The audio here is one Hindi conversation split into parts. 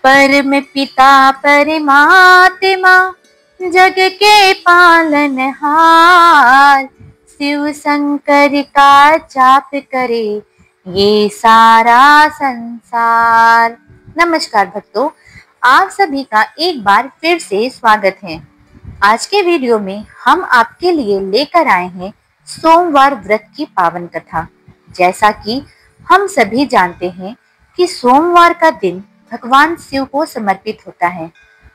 परम पिता परमात्मा जग के पालनहार, शिव शंकर का जाप करे ये सारा संसार। नमस्कार भक्तों, आप सभी का एक बार फिर से स्वागत है। आज के वीडियो में हम आपके लिए लेकर आए हैं सोमवार व्रत की पावन कथा। जैसा कि हम सभी जानते हैं कि सोमवार का दिन भगवान शिव को समर्पित होता है,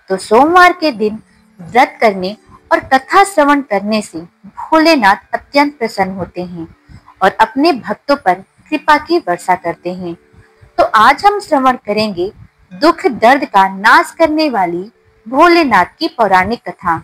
तो सोमवार के दिन व्रत करने और कथा श्रवण करने से भोलेनाथ अत्यंत प्रसन्न होते हैं और अपने भक्तों पर कृपा की वर्षा करते हैं। तो आज हम श्रवण करेंगे दुख दर्द का नाश करने वाली भोलेनाथ की पौराणिक कथा।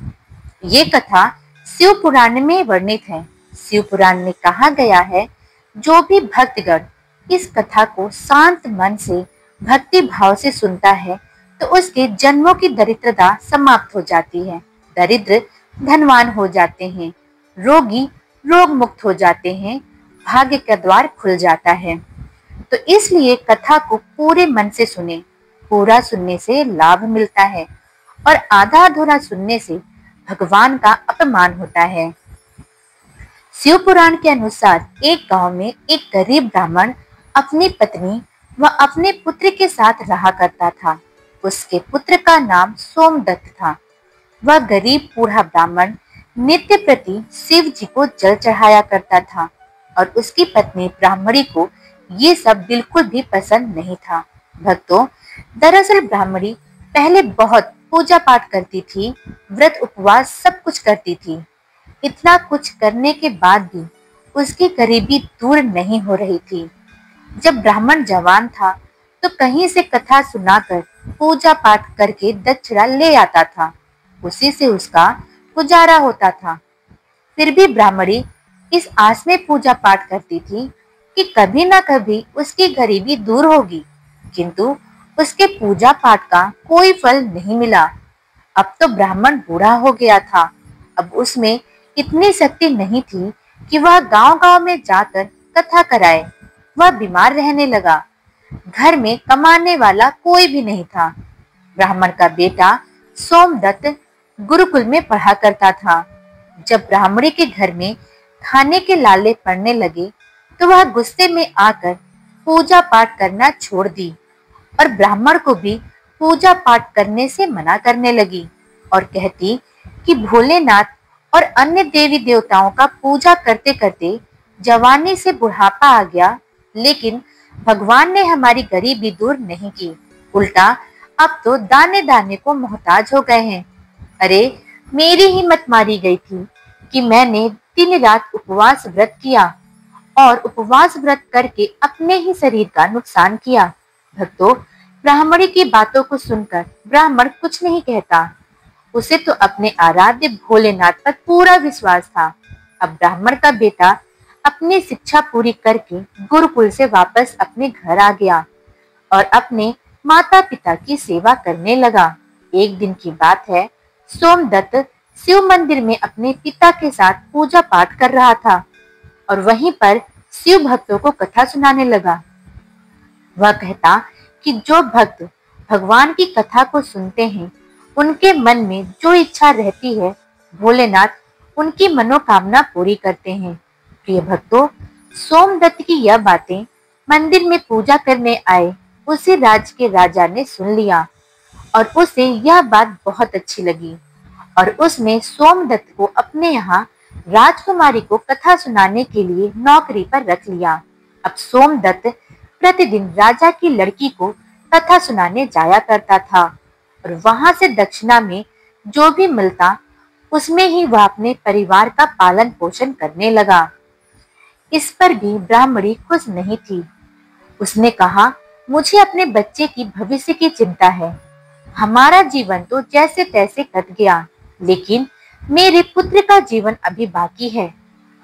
ये कथा शिव पुराण में वर्णित है। शिव पुराण में कहा गया है, जो भी भक्तगण इस कथा को शांत मन से भक्ति भाव से सुनता है तो उसके जन्मों की दरिद्रता समाप्त हो जाती है, दरिद्र धनवान हो जाते हैं, रोगी रोग मुक्त हो जाते हैं, भाग्य का द्वार खुल जाता है। तो इसलिए कथा को पूरे मन से सुने। पूरा सुनने से लाभ मिलता है और आधा अधूरा सुनने से भगवान का अपमान होता है। शिव पुराण के अनुसार एक गांव में एक गरीब ब्राह्मण अपनी पत्नी व अपने पुत्र के साथ रहा करता था। उसके पुत्र का नाम सोमदत्त था। वह गरीब बूढ़ा ब्राह्मण नित्य प्रति शिव जी को जल चढ़ाया करता था और उसकी पत्नी ब्राह्मणी को ये सब बिल्कुल भी पसंद नहीं था। भक्तों, दरअसल ब्राह्मणी पहले बहुत पूजा पाठ करती थी, व्रत उपवास सब कुछ करती थी। इतना कुछ करने के बाद भी उसकी गरीबी दूर नहीं हो रही थी। जब ब्राह्मण जवान था तो कहीं से कथा सुनाकर पूजा पाठ करके दक्षिणा ले आता था, उसी से उसका गुजारा होता था। फिर भी ब्राह्मणी इस आस में पूजा पाठ करती थी कि कभी ना कभी उसकी गरीबी दूर होगी, किंतु उसके पूजा पाठ का कोई फल नहीं मिला। अब तो ब्राह्मण बूढ़ा हो गया था। अब उसमें इतनी शक्ति नहीं थी कि वह गांव-गांव में जाकर कथा कराए। वह बीमार रहने लगा। घर में कमाने वाला कोई भी नहीं था। ब्राह्मण का बेटा सोमदत्त गुरुकुल में पढ़ा करता था। जब ब्राह्मणी के घर में खाने के लाले पड़ने लगे तो वह गुस्से में आकर पूजा पाठ करना छोड़ दी और ब्राह्मण को भी पूजा पाठ करने से मना करने लगी और कहती कि भोलेनाथ और अन्य देवी देवताओं का पूजा करते करते जवानी से बुढ़ापा आ गया, लेकिन भगवान ने हमारी गरीबी दूर नहीं की, उल्टा अब तो दाने दाने को मोहताज हो गए हैं। अरे, मेरी हिम्मत मारी गई थी कि मैंने दिन रात उपवास व्रत किया और उपवास व्रत करके अपने ही शरीर का नुकसान किया। भक्तों, ब्राह्मणी की बातों को सुनकर ब्राह्मण कुछ नहीं कहता। उसे तो अपने आराध्य भोलेनाथ पर पूरा विश्वास था। अब ब्राह्मण का बेटा अपनी शिक्षा पूरी करके गुरुकुल से वापस अपने घर आ गया और अपने माता पिता की सेवा करने लगा। एक दिन की बात है, सोमदत्त शिव मंदिर में अपने पिता के साथ पूजा पाठ कर रहा था और वहीं पर शिव भक्तों को कथा सुनाने लगा। वह कहता कि जो भक्त भगवान की कथा को सुनते हैं, उनके मन में जो इच्छा रहती है, भोलेनाथ उनकी मनोकामना पूरी करते हैं। प्रिय भक्तों, सोमदत्त की यह बातें मंदिर में पूजा करने आए उसी राज्य के राजा ने सुन लिया और उसे यह बात बहुत अच्छी लगी और उसने सोमदत्त को अपने यहाँ राजकुमारी को कथा सुनाने के लिए नौकरी पर रख लिया। अब सोमदत्त प्रतिदिन राजा की लड़की को कथा सुनाने जाया करता था और वहां से दक्षिणा में जो भी मिलता उसमें ही वह अपने परिवार का पालन पोषण करने लगा। इस पर भी ब्राह्मणी खुश नहीं थी। उसने कहा, मुझे अपने बच्चे की भविष्य की चिंता है। हमारा जीवन तो जैसे तैसे कट गया, लेकिन मेरे पुत्र का जीवन अभी बाकी है।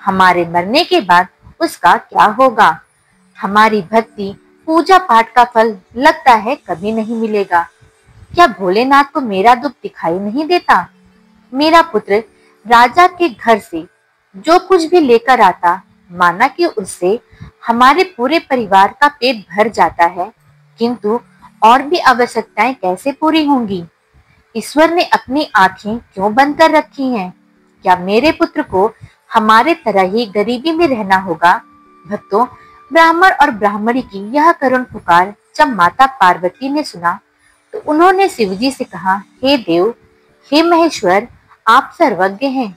हमारे मरने के बाद उसका क्या होगा? हमारी भक्ति पूजा पाठ का फल लगता है कभी नहीं मिलेगा। क्या भोलेनाथ को मेरा दुख दिखाई नहीं देता? मेरा पुत्र राजा के घर से जो कुछ भी लेकर आता, माना कि उससे हमारे पूरे परिवार का पेट भर जाता है, किंतु और भी आवश्यकताएं कैसे पूरी होंगी? ईश्वर ने अपनी आंखें क्यों बंद कर रखी हैं? क्या मेरे पुत्र को हमारे तरह ही गरीबी में रहना होगा? भक्तों, ब्राह्मण और ब्राह्मणी की यह करुण पुकार जब माता पार्वती ने सुना तो उन्होंने शिवजी से कहा, हे देव, हे महेश्वर, आप सर्वज्ञ हैं।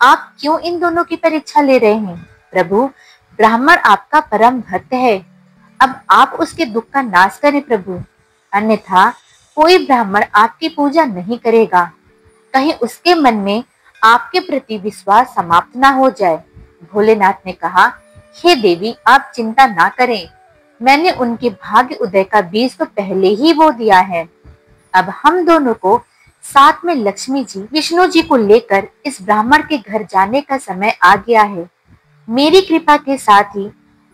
आप क्यों इन दोनों की परीक्षा ले रहे हैं? प्रभु, ब्राह्मण आपका परम भक्त है, अब आप उसके दुख का नाश करें प्रभु, अन्यथा कोई ब्राह्मण आपकी पूजा नहीं करेगा, कहीं उसके मन में आपके प्रति विश्वास समाप्त ना हो जाए। भोलेनाथ ने कहा, हे देवी, आप चिंता ना करें, मैंने उनके भाग्य उदय का बीज तो पहले ही बो दिया है। अब हम दोनों को साथ में लक्ष्मी जी, विष्णु जी को लेकर इस ब्राह्मण के घर जाने का समय आ गया है। मेरी कृपा के साथ ही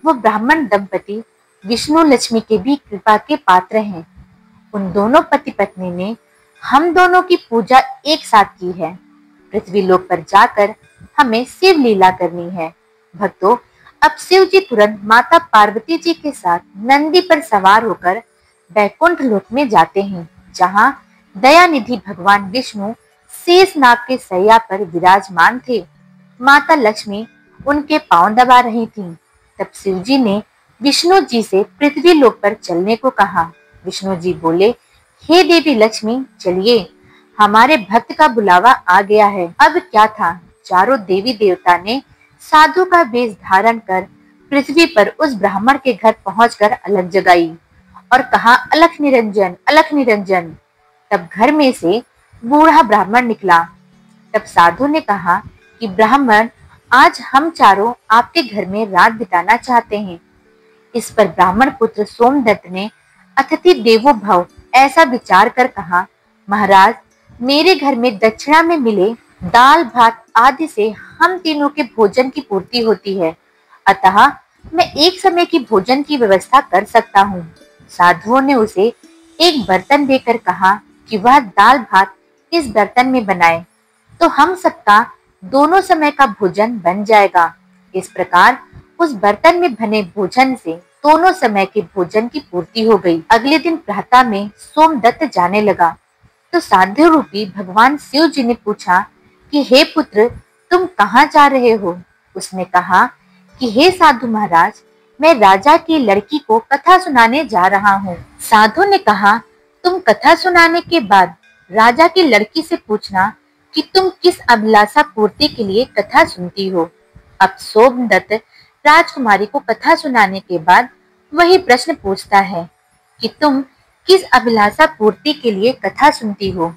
वो ब्राह्मण दंपति विष्णु लक्ष्मी के भी कृपा के पात्र हैं। उन दोनों पति पत्नी ने हम दोनों की पूजा एक साथ की है। पृथ्वी लोक पर जाकर हमें शिव लीला करनी है। भक्तों, अब शिव जी तुरंत माता पार्वती जी के साथ नंदी पर सवार होकर बैकुंठ लोक में जाते हैं, जहां दयानिधि भगवान विष्णु शेषनाग के सैया पर विराजमान थे। माता लक्ष्मी उनके पांव दबा रही थीं। तब शिव जी ने विष्णु जी से पृथ्वी लोक पर चलने को कहा। विष्णु जी बोले, हे देवी लक्ष्मी, चलिए, हमारे भक्त का बुलावा आ गया है। अब क्या था, चारों देवी देवता ने साधु का वेश धारण कर पृथ्वी पर उस ब्राह्मण के घर पहुंचकर अलख जगाई और कहा, अलख निरंजन, अलख निरंजन। तब घर में से बूढ़ा ब्राह्मण निकला। तब साधु ने कहा कि ब्राह्मण, आज हम चारों आपके घर में रात बिताना चाहते हैं। इस पर ब्राह्मण पुत्र सोमदत्त ने अतिथि देवो भव ऐसा विचार कर कहा, महाराज, मेरे घर में दक्षिणा में मिले दाल भात आदि से हम तीनों के भोजन की पूर्ति होती है, अतः मैं एक समय की भोजन की व्यवस्था कर सकता हूँ। साधुओं ने उसे एक बर्तन देकर कहा कि वह दाल भात इस बर्तन में बनाए, तो हम सबका दोनों समय का भोजन बन जाएगा। इस प्रकार उस बर्तन में बने भोजन से दोनों समय के भोजन की पूर्ति हो गई। अगले दिन प्रातः में सोमदत्त जाने लगा तो साध्य रूपी भगवान शिव जी ने पूछा कि हे पुत्र, तुम कहाँ जा रहे हो? उसने कहा कि हे साधु महाराज, मैं राजा की लड़की को कथा सुनाने जा रहा हूँ। साधु ने कहा, तुम कथा सुनाने के बाद राजा की लड़की से पूछना कि तुम किस अभिलाषा पूर्ति के लिए कथा सुनती हो। अब सोमदत्त राजकुमारी को कथा सुनाने के बाद वही प्रश्न पूछता है कि तुम किस अभिलाषा पूर्ति के लिए कथा सुनती हो।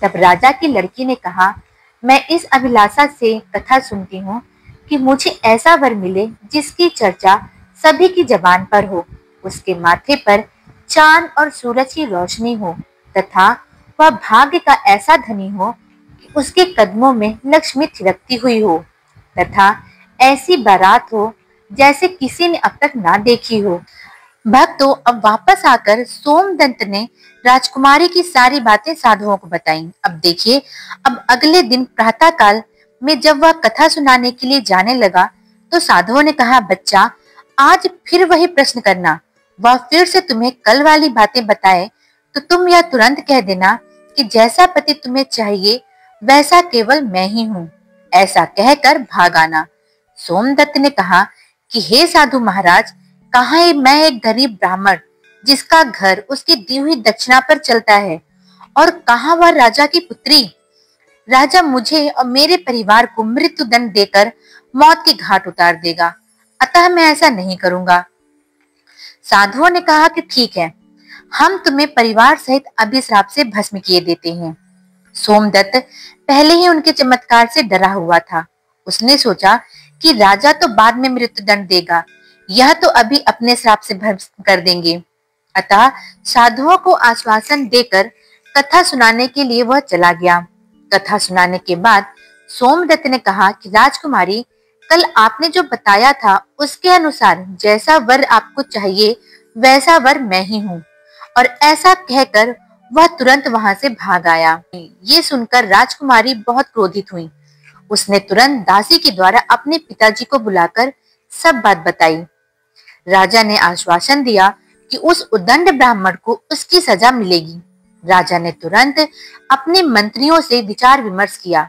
तब राजा की लड़की ने कहा, मैं इस अभिलाषा से कथा सुनती हूँ कि मुझे ऐसा वर मिले जिसकी चर्चा सभी की जबान पर हो, उसके माथे पर चांद और सूरज की रोशनी हो तथा वह भाग्य का ऐसा धनी हो कि उसके कदमों में लक्ष्मी थिरकती हुई हो तथा ऐसी बारात हो जैसे किसी ने अब तक ना देखी हो। भक्तों, अब वापस आकर सोमदत्त ने राजकुमारी की सारी बातें साधुओं को बताई। अब देखिए, अब अगले दिन प्रातः काल में जब वह कथा सुनाने के लिए जाने लगा तो साधुओं ने कहा, बच्चा, आज फिर वही प्रश्न करना, वह फिर से तुम्हें कल वाली बातें बताए तो तुम यह तुरंत कह देना कि जैसा पति तुम्हें चाहिए वैसा केवल मैं ही हूँ, ऐसा कहकर भाग आना। सोमदत्त ने कहा कि हे साधु महाराज, कहाँ है मैं एक गरीब ब्राह्मण जिसका घर उसकी दी हुई दक्षिणा पर चलता है, और कहाँ वह राजा की पुत्री? राजा मुझे और मेरे परिवार को मृत्यु दंड देकर मौत के घाट उतार देगा, अतः मैं ऐसा नहीं करूंगा। साधुओं ने कहा कि ठीक है, हम तुम्हें परिवार सहित अभिश्राप से भस्म किए देते हैं। सोमदत्त पहले ही उनके चमत्कार से डरा हुआ था। उसने सोचा कि राजा तो बाद में मृत्यु दंड देगा, यह तो अभी अपने श्राप से भस्म कर देंगे। अतः साधुओं को आश्वासन देकर कथा सुनाने के लिए वह चला गया। कथा सुनाने के बाद सोमदत्त ने कहा कि राजकुमारी, कल आपने जो बताया था उसके अनुसार जैसा वर आपको चाहिए वैसा वर मैं ही हूँ, और ऐसा कहकर वह तुरंत वहां से भाग आया। ये सुनकर राजकुमारी बहुत क्रोधित हुई। उसने तुरंत दासी के द्वारा अपने पिताजी को बुलाकर सब बात बताई। राजा ने आश्वासन दिया कि उस उद्दंड ब्राह्मण को उसकी सजा मिलेगी। राजा ने तुरंत अपने मंत्रियों से विचार विमर्श किया।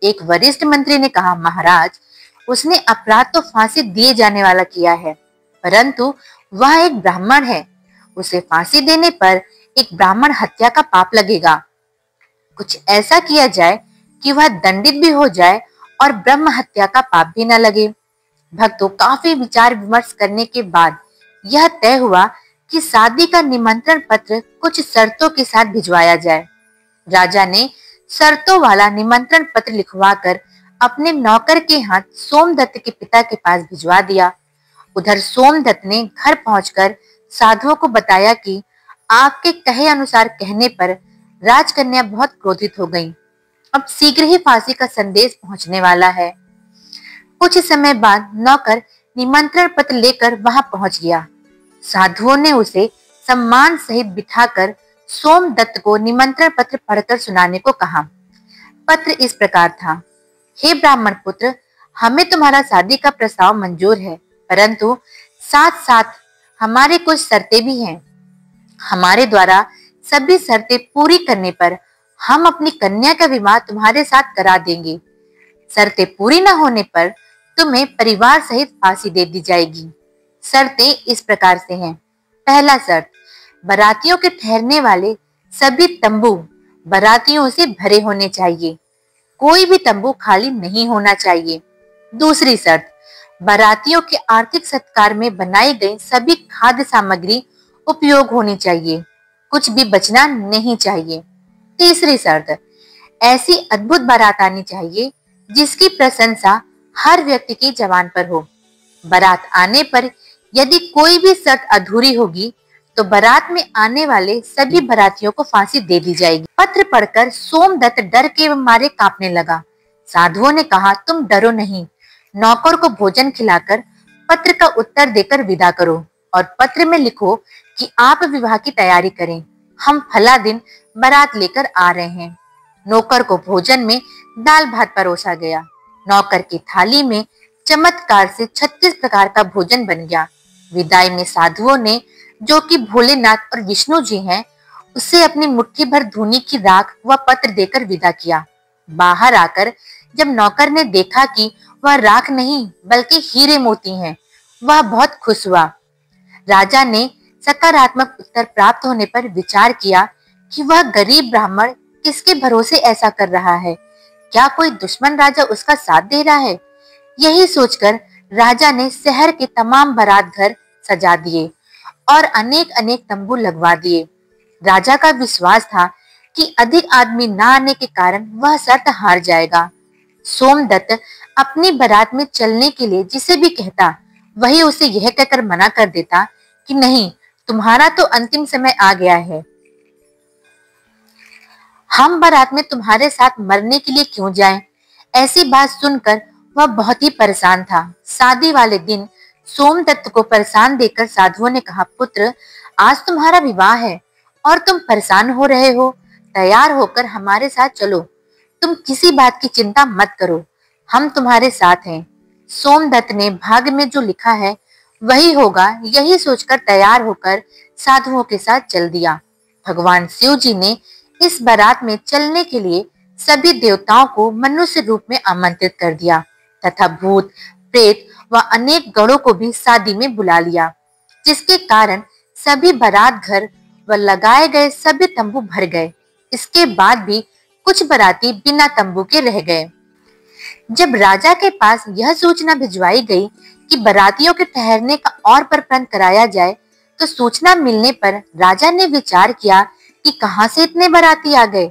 एक वरिष्ठ मंत्री ने कहा, महाराज, उसने अपराध तो फांसी दिए जाने वाला किया है, परंतु वह एक ब्राह्मण है। उसे फांसी देने पर एक ब्राह्मण हत्या का पाप लगेगा। कुछ ऐसा किया जाए कि वह दंडित भी हो जाए और ब्रह्म हत्या का पाप भी न लगे। भक्तों, काफी विचार विमर्श करने के बाद यह तय हुआ कि शादी का निमंत्रण पत्र कुछ शर्तों के साथ भिजवाया जाए। राजा ने शर्तों वाला निमंत्रण पत्र लिखवाकर अपने नौकर के हाथ सोमदत्त के पिता के पास भिजवा दिया। उधर सोमदत्त ने घर पहुंचकर साधुओं को बताया कि आपके कहे अनुसार कहने पर राजकन्या बहुत क्रोधित हो गई। अब शीघ्र ही फांसी का संदेश पहुंचने वाला है। कुछ समय बाद नौकर निमंत्रण पत्र लेकर वहां पहुंच गया। साधुओं ने उसे सम्मान सहित बिठाकर सोमदत्त को निमंत्रण पत्र पढ़कर सुनाने को कहा। पत्र इस प्रकार था, हे ब्राह्मण पुत्र, हमें तुम्हारा शादी का प्रस्ताव मंजूर है, परंतु साथ साथ हमारे कुछ शर्तें भी हैं। हमारे द्वारा सभी शर्तें पूरी करने पर हम अपनी कन्या का विवाह तुम्हारे साथ करा देंगे। शर्तें पूरी न होने पर तुम्हें परिवार सहित फांसी दे दी जाएगी। शर्तें इस प्रकार से हैं। पहला शर्त, बारातियों के ठहरने वाले सभी तंबू बारातियों से भरे होने चाहिए। कोई भी तंबू खाली नहीं होना चाहिए। दूसरी शर्त, बारातियों के आर्थिक सत्कार में बनाई गई सभी खाद्य सामग्री उपयोग होनी चाहिए, कुछ भी बचना नहीं चाहिए। तीसरी शर्त, ऐसी अद्भुत बारात आनी चाहिए जिसकी प्रशंसा हर व्यक्ति की जबान पर हो। बारात आने पर यदि कोई भी शर्त अधूरी होगी तो बारात में आने वाले सभी बारातियों को फांसी दे दी जाएगी। पत्र पढ़कर सोमदत्त डर के मारे कांपने लगा। साधुओं ने कहा, तुम डरो नहीं, नौकर को भोजन खिलाकर पत्र का उत्तर देकर विदा करो और पत्र में लिखो कि आप विवाह की तैयारी करें, हम फला दिन बारात लेकर आ रहे हैं। नौकर को भोजन में दाल भात परोसा गया। नौकर की थाली में चमत्कार से 36 प्रकार का भोजन बन गया। विदाई में साधुओं ने, जो कि भोलेनाथ और विष्णु जी हैं, उसे अपनी मुट्ठी भर धूनी की राख व पत्र देकर विदा किया। बाहर आकर जब नौकर ने देखा कि वह राख नहीं बल्कि हीरे मोती हैं, वह बहुत खुश हुआ। राजा ने सकारात्मक उत्तर प्राप्त होने पर विचार किया कि वह गरीब ब्राह्मण किसके भरोसे ऐसा कर रहा है, क्या कोई दुश्मन राजा उसका साथ दे रहा है। यही सोचकर राजा ने शहर के तमाम बारात घर सजा दिए और अनेक अनेक तंबू लगवा दिए। राजा का विश्वास था कि अधिक आदमी न आने के कारण वह शर्त हार जाएगा। सोमदत्त अपनी बारात में चलने के लिए जिसे भी कहता, वही उसे यह कहकर मना कर देता कि नहीं, तुम्हारा तो अंतिम समय आ गया है, हम बारात में तुम्हारे साथ मरने के लिए क्यों जाएं? ऐसी बात सुनकर वह बहुत ही परेशान था। शादी वाले दिन सोमदत्त को परेशान देखकर साधुओं ने कहा, पुत्र, आज तुम्हारा विवाह है और तुम परेशान हो रहे हो, तैयार होकर हमारे साथ चलो। तुम किसी बात की चिंता मत करो, हम तुम्हारे साथ हैं। सोमदत्त ने भाग्य में जो लिखा है वही होगा, यही सोचकर तैयार होकर साधुओं के साथ चल दिया। भगवान शिव जी ने इस बारात में चलने के लिए सभी देवताओं को मनुष्य रूप में आमंत्रित कर दिया तथा भूत, प्रेत व अनेक गणों को भी शादी में बुला लिया, जिसके कारण सभी बारात घर व लगाए गए सभी तंबू भर गए। इसके बाद भी कुछ बाराती बिना तंबू के रह गए। जब राजा के पास यह सूचना भिजवाई गई कि बारातियों के ठहरने का और प्रबंध कराया जाए, तो सूचना मिलने पर राजा ने विचार किया कि कहां से इतने बाराती आ गए,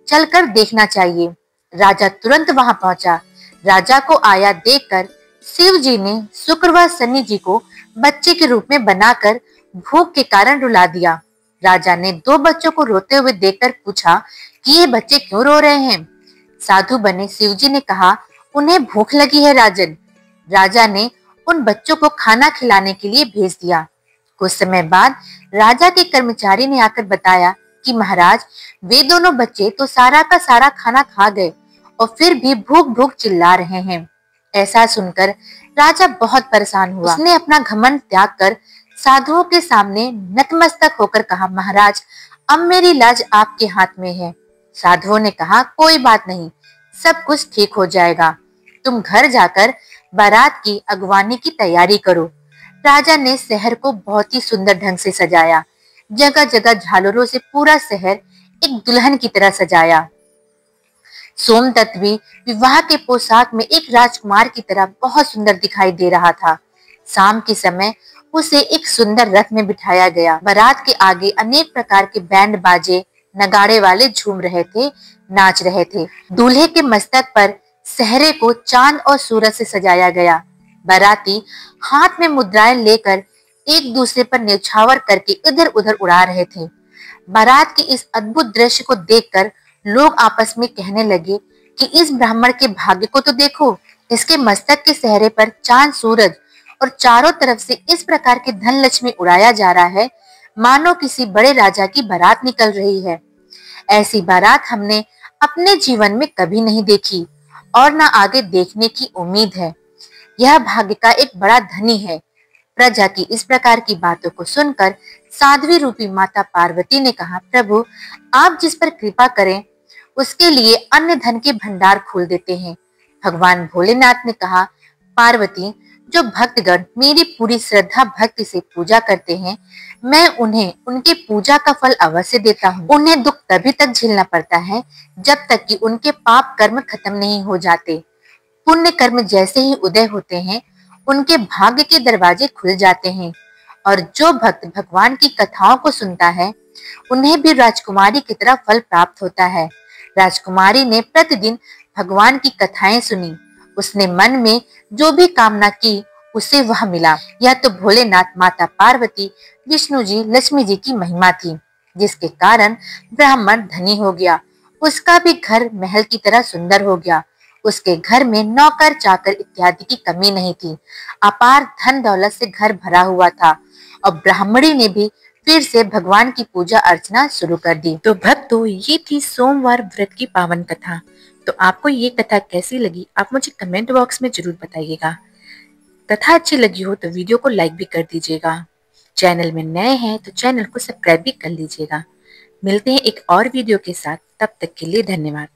चलकर देखना चाहिए। राजा तुरंत वहां पहुंचा। राजा को आया देखकर शिव जी ने शुक्र व शनि जी को बच्चे के रूप में बनाकर भूख के कारण रुला दिया। राजा ने 2 बच्चों को रोते हुए देखकर पूछा कि ये बच्चे क्यों रो रहे हैं। साधु बने शिव जी ने कहा, उन्हें भूख लगी है राजन। राजा ने उन बच्चों को खाना खिलाने के लिए भेज दिया। कुछ समय बाद राजा के कर्मचारी ने आकर बताया कि महाराज, वे दोनों बच्चे तो सारा का सारा खाना खा गए और फिर भी भूख भूख चिल्ला रहे हैं। ऐसा सुनकर राजा बहुत परेशान हुआ। उसने अपना घमंड त्याग कर साधुओं के सामने नतमस्तक होकर कहा, महाराज अब मेरी लाज आपके हाथ में है। साधुओं ने कहा, कोई बात नहीं, सब कुछ ठीक हो जाएगा। तुम घर जाकर बारात की अगवानी की तैयारी करो। राजा ने शहर को बहुत ही सुंदर ढंग से सजाया। जगह जगह झालरों से पूरा शहर एक दुल्हन की तरह सजाया। सोमदत्त भी विवाह के पोशाक में एक राजकुमार की तरह बहुत सुंदर दिखाई दे रहा था। शाम के समय उसे एक सुंदर रथ में बिठाया गया। बारात के आगे अनेक प्रकार के बैंड बाजे नगाड़े वाले झूम रहे थे, नाच रहे थे। दूल्हे के मस्तक पर सेहरे को चांद और सूरज से सजाया गया। बाराती हाथ में मुद्राएं लेकर एक दूसरे पर न्यौछावर करके इधर उधर उड़ा रहे थे। बारात के इस अद्भुत दृश्य को देखकर लोग आपस में कहने लगे कि इस ब्राह्मण के भाग्य को तो देखो, इसके मस्तक के सेहरे पर चांद सूरज और चारों तरफ से इस प्रकार के धन लक्ष्मी उड़ाया जा रहा है, मानो किसी बड़े राजा की बारात निकल रही है। ऐसी बारात हमने अपने जीवन में कभी नहीं देखी और न आगे देखने की उम्मीद है। यह भाग्य का एक बड़ा धनी है। प्रजा की इस प्रकार की बातों को सुनकर साध्वी रूपी माता पार्वती ने कहा, प्रभु आप जिस पर कृपा करें उसके लिए अन्य धन के भंडार खोल देते हैं। भगवान भोलेनाथ ने कहा, पार्वती जो भक्तगण मेरी पूरी श्रद्धा भक्ति से पूजा करते हैं, मैं उन्हें उनके पूजा का फल अवश्य देता हूँ। उन्हें दुख तभी तक झेलना पड़ता है जब तक कि उनके पाप कर्म खत्म नहीं हो जाते। पुण्य कर्म जैसे ही उदय होते हैं उनके भाग्य के दरवाजे खुल जाते हैं और जो भक्त भगवान की कथाओं को सुनता है उन्हें भी राजकुमारी की तरह फल प्राप्त होता है। राजकुमारी ने प्रतिदिन भगवान की कथाएं सुनी। उसने मन में जो भी कामना की उसे वह मिला। यह तो भोलेनाथ, माता पार्वती, विष्णु जी, लक्ष्मी जी की महिमा थी, जिसके कारण ब्राह्मण धनी हो गया। उसका भी घर महल की तरह सुंदर हो गया। उसके घर में नौकर चाकर इत्यादि की कमी नहीं थी। अपार धन दौलत से घर भरा हुआ था और ब्राह्मणी ने भी फिर से भगवान की पूजा अर्चना शुरू कर दी। तो भक्तों, ये थी सोमवार व्रत की पावन कथा। तो आपको ये कथा कैसी लगी आप मुझे कमेंट बॉक्स में जरूर बताइएगा। कथा अच्छी लगी हो तो वीडियो को लाइक भी कर दीजिएगा। चैनल में नए हैं तो चैनल को सब्सक्राइब भी कर लीजिएगा। मिलते हैं एक और वीडियो के साथ, तब तक के लिए धन्यवाद।